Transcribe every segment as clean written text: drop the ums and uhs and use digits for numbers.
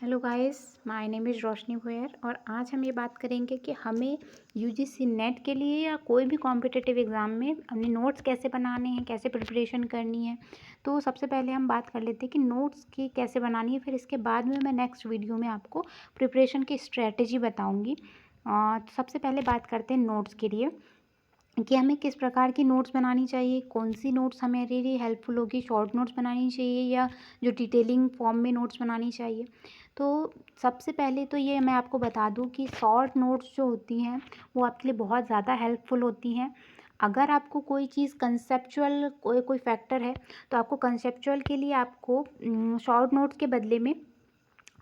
Hello guys, my name is Roshni Bhoyar और आज हम ये बात करेंगे कि हमें यूजीसी नेट के लिए या कोई भी कॉम्पिटिटिव एग्ज़ाम में अपने नोट्स कैसे बनाने हैं, कैसे प्रिपरेशन करनी है। तो सबसे पहले हम बात कर लेते हैं कि नोट्स की कैसे बनानी है, फिर इसके बाद में मैं नेक्स्ट वीडियो में आपको प्रिपरेशन की स्ट्रैटेजी बताऊँगी। तो सबसे पहले बात करते हैं नोट्स के लिए कि हमें किस प्रकार की नोट्स बनानी चाहिए, कौन सी नोट्स हमारे लिए हेल्पफुल होगी, शॉर्ट नोट्स बनानी चाहिए या जो डिटेलिंग फॉर्म में नोट्स बनानी चाहिए। तो सबसे पहले तो ये मैं आपको बता दूं कि शॉर्ट नोट्स जो होती हैं वो आपके लिए बहुत ज़्यादा हेल्पफुल होती हैं। अगर आपको कोई चीज़ कंसेप्चुअल कोई फैक्टर है तो आपको कंसेप्चुअल के लिए आपको शॉर्ट नोट्स के बदले में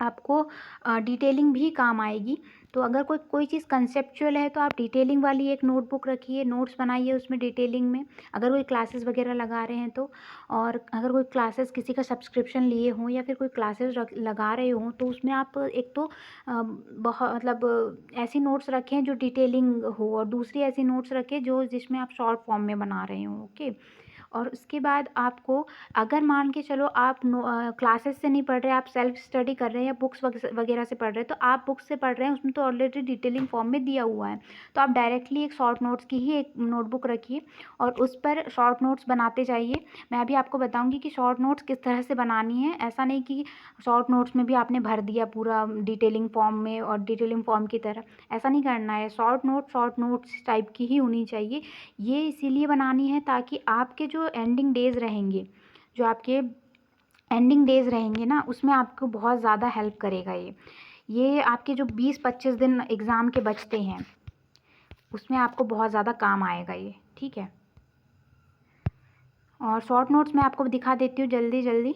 आपको डिटेलिंग भी काम आएगी। तो अगर कोई चीज़ कंसेप्चुअल है तो आप डिटेलिंग वाली एक नोटबुक रखिए, नोट्स बनाइए उसमें डिटेलिंग में, अगर कोई क्लासेस वगैरह लगा रहे हैं तो। और अगर कोई क्लासेस किसी का सब्सक्रिप्शन लिए हों या फिर कोई क्लासेस लगा रहे हों तो उसमें आप एक तो बहुत मतलब ऐसी नोट्स रखें जो डिटेलिंग हो और दूसरी ऐसी नोट्स रखें जिसमें आप शॉर्ट फॉर्म में बना रहे हो। ओके। और उसके बाद आपको, अगर मान के चलो आप क्लासेस से नहीं पढ़ रहे, आप सेल्फ स्टडी कर रहे हैं या बुक्स वगैरह से पढ़ रहे हैं, तो आप बुक्स से पढ़ रहे हैं उसमें तो ऑलरेडी डिटेलिंग फॉर्म में दिया हुआ है, तो आप डायरेक्टली एक शॉर्ट नोट्स की ही एक नोटबुक रखिए और उस पर शॉर्ट नोट्स बनाते जाइए। मैं अभी आपको बताऊंगी कि शॉर्ट नोट्स किस तरह से बनानी है। ऐसा नहीं कि शॉर्ट नोट्स में भी आपने भर दिया पूरा डिटेलिंग फॉर्म में और डिटेलिंग फॉर्म की तरह, ऐसा नहीं करना है। शॉर्ट नोट्स टाइप की ही होनी चाहिए। ये इसीलिए बनानी है ताकि आपके जो एंडिंग डेज़ रहेंगे, ना, उसमें आपको बहुत ज़्यादा हेल्प करेगा ये आपके जो 20-25 दिन एग्ज़ाम के बचते हैं उसमें आपको बहुत ज़्यादा काम आएगा ये, ठीक है। और शॉर्ट नोट्स मैं आपको दिखा देती हूँ जल्दी जल्दी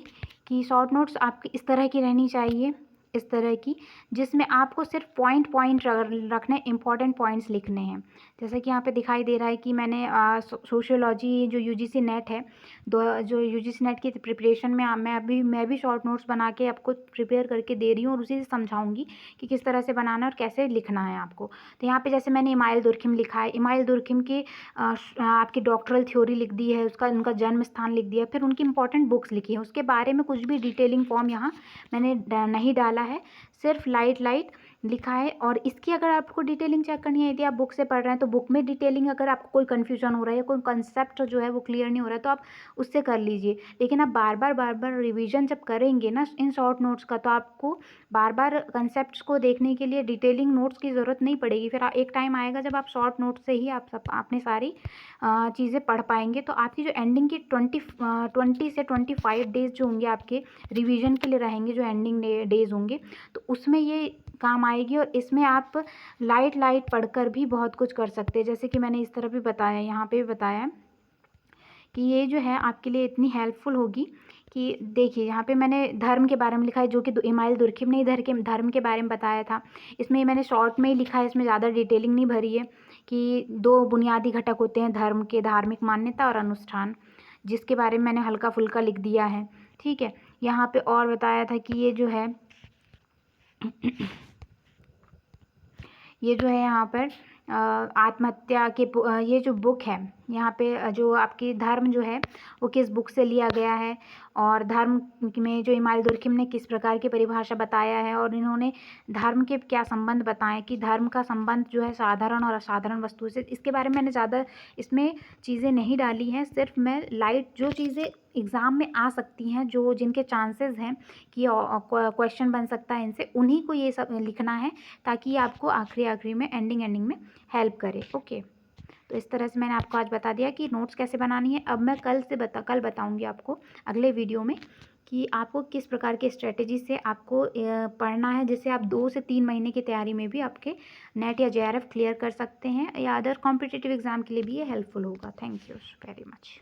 कि शॉर्ट नोट्स आपकी इस तरह की रहनी चाहिए, इस तरह की, जिसमें आपको सिर्फ पॉइंट रखने, इंपॉर्टेंट पॉइंट्स लिखने हैं। जैसे कि यहाँ पे दिखाई दे रहा है कि मैंने सोशियोलॉजी जो यूजीसी नेट है, जो यूजीसी नेट की प्रिपरेशन में मैं भी शॉर्ट नोट्स बना के आपको प्रिपेयर करके दे रही हूँ और उसी से समझाऊंगी कि किस तरह से बनाना है और कैसे लिखना है आपको। तो यहाँ पे जैसे मैंने इमाइल दुर्खिम लिखा है, इमाइल दुर्खिम की आपकी डॉक्टरल थ्योरी लिख दी है, उनका जन्म स्थान लिख दिया, फिर उनकी इंपॉर्टेंट बुक्स लिखी है। उसके बारे में कुछ भी डिटेलिंग फॉर्म यहाँ मैंने नहीं डाला है, सिर्फ लाइट लिखा है। और इसकी अगर आपको डिटेलिंग चेक करनी है, यदि आप बुक से पढ़ रहे हैं तो बुक में डिटेलिंग, अगर आपको कोई कन्फ्यूजन हो रहा है या कोई कंसेप्ट जो है वो क्लियर नहीं हो रहा है तो आप उससे कर लीजिए। लेकिन आप बार बार रिवीजन जब करेंगे ना इन शॉर्ट नोट्स का, तो आपको बार बार कंसेप्ट को देखने के लिए डिटेलिंग नोट्स की ज़रूरत नहीं पड़ेगी। फिर एक टाइम आएगा जब आप शॉर्ट नोट्स से ही आपने सारी चीज़ें पढ़ पाएंगे। तो आपकी जो एंडिंग की 20 से 25 डेज़ जो होंगे आपके रिवीजन के लिए रहेंगे, जो एंडिंग डेज़ होंगे, तो उसमें ये काम आएगी। और इसमें आप लाइट पढ़कर भी बहुत कुछ कर सकते हैं। जैसे कि मैंने इस तरह भी बताया, यहाँ पे भी बताया कि ये जो है आपके लिए इतनी हेल्पफुल होगी कि देखिए यहाँ पे मैंने धर्म के बारे में लिखा है, जो कि इमाइल दुर्खिम ने धर्म के बारे में बताया था। इसमें मैंने शॉर्ट में ही लिखा है, इसमें ज़्यादा डिटेलिंग नहीं भरी है कि 2 बुनियादी घटक होते हैं धर्म के, धार्मिक मान्यता और अनुष्ठान, जिसके बारे में मैंने हल्का फुल्का लिख दिया है, ठीक है। यहाँ पे और बताया था कि ये जो है यहाँ पर आत्महत्या के ये जो बुक है, यहाँ पे जो आपकी धर्म जो है वो किस बुक से लिया गया है और धर्म में जो इमाइल दुर्खिम ने किस प्रकार की परिभाषा बताया है और इन्होंने धर्म के क्या संबंध बताए कि धर्म का संबंध जो है साधारण और असाधारण वस्तुओं से, इसके बारे में मैंने ज़्यादा इसमें चीज़ें नहीं डाली हैं। सिर्फ मैं लाइट जो चीज़ें एग्ज़ाम में आ सकती हैं, जो जिनके चांसेस हैं कि क्वेश्चन बन सकता है इनसे, उन्हीं को ये सब लिखना है ताकि आपको आखिरी में एंडिंग में हेल्प करे। ओके। तो इस तरह से मैंने आपको आज बता दिया कि नोट्स कैसे बनानी है। अब मैं कल बताऊंगी आपको अगले वीडियो में कि आपको किस प्रकार की स्ट्रेटजी से आपको पढ़ना है, जिससे आप 2 से 3 महीने की तैयारी में भी आपके नेट या जेआरएफ क्लियर कर सकते हैं या अदर कॉम्पिटिटिव एग्जाम के लिए भी ये हेल्पफुल होगा। Thank you very much.